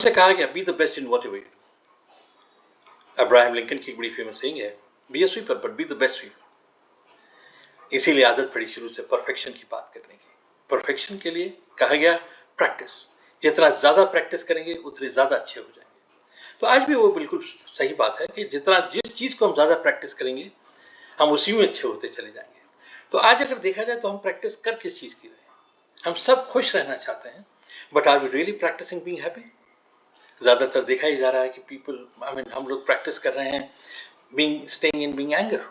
उससे कहा गया be the best in whatever you do. Abraham Lincoln की एक बड़ी फेमस सेइंग है, be a sweeper but be the best sweeper. इसीलिए आदत पड़ी शुरू से परफेक्शन की बात करने की। परफेक्शन के लिए कहा गया प्रैक्टिस, जितना ज्यादा प्रैक्टिस करेंगे उतने ज्यादा अच्छे हो जाएंगे। तो आज भी वो बिल्कुल सही बात है कि जिस चीज को हम ज्यादा प्रैक्टिस करेंगे हम उसी में अच्छे होते चले जाएंगे। तो आज अगर देखा जाए तो हम प्रैक्टिस कर किस चीज की रहे हैं? हम सब खुश रहना चाहते हैं, but are we really practising being happy? ज्यादातर देखा ही जा रहा है कि हम लोग प्रैक्टिस कर रहे हैं स्टेइंग इन बीइंग एंगर,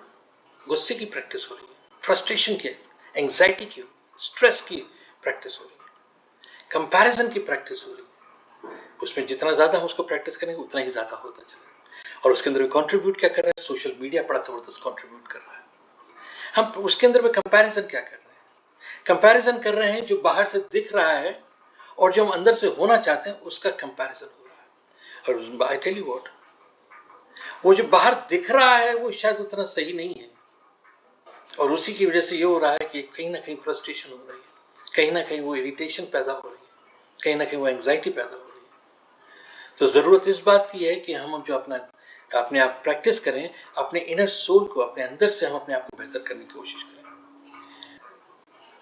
गुस्से की प्रैक्टिस हो रही है, फ्रस्ट्रेशन की, एंग्जाइटी की, स्ट्रेस की प्रैक्टिस हो रही है, कंपैरिजन की प्रैक्टिस हो रही है। उसमें जितना ज्यादा हम उसको प्रैक्टिस करेंगे उतना ही ज्यादा होता चलेगा। और उसके अंदर भी कंट्रीब्यूट क्या कर रहा है? सोशल मीडिया बड़ा जबरदस्त कंट्रीब्यूट कर रहा है। हम उसके अंदर में कंपैरिजन क्या कर रहे हैं? कंपैरिजन कर रहे हैं जो बाहर से दिख रहा है और जो हम अंदर से होना चाहते हैं उसका कंपैरिजन हो रहा है। और आई टेल यू व्हाट, वो जो बाहर दिख रहा है वो शायद उतना सही नहीं है, और उसी की वजह से ये हो रहा है कि कहीं ना कहीं फ्रस्ट्रेशन हो रही है, कहीं ना कहीं वो इरिटेशन पैदा हो रही है, कहीं ना कहीं वो एंग्जाइटी पैदा हो रही है। तो जरूरत इस बात की है कि हम जो अपने आप प्रैक्टिस करें, अपने इनर सोल को, अपने अंदर से हम अपने आप को बेहतर करने की कोशिश करें।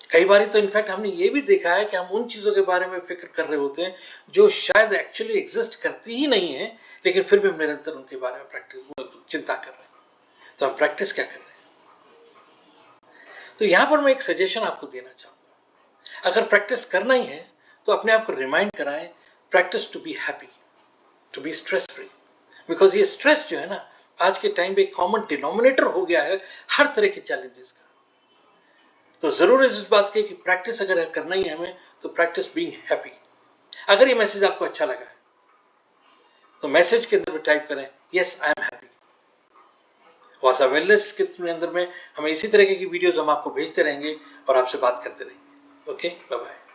कई बार तो इनफैक्ट हमने ये भी देखा है कि हम उन चीजों के बारे में फिक्र कर रहे होते हैं जो शायद एक्चुअली एग्जिस्ट करती ही नहीं है, लेकिन फिर भी हम निरंतर उनके बारे में चिंता कर रहे हैं। तो हम प्रैक्टिस क्या कर रहे हैं? तो यहां पर मैं एक सजेशन आपको देना चाहूंगा। अगर प्रैक्टिस करना ही है तो अपने आप को रिमाइंड कराएं, practise to be happy, to be stress free. Because ये स्ट्रेस जो है ना, आज के टाइम पे एक कॉमन डिनोमिनेटर हो गया है हर तरह के चैलेंजेस का। तो जरूर इस बात की कि प्रैक्टिस अगर करना ही है हमें तो प्रैक्टिस बीइंग हैप्पी। अगर ये मैसेज आपको अच्छा लगा है तो मैसेज के अंदर टाइप करें yes I am happy. Vasa wellness के अंदर में हमें इसी तरह की वीडियोस हम आपको भेजते रहेंगे और आपसे बात करते रहेंगे। Okay, bye bye.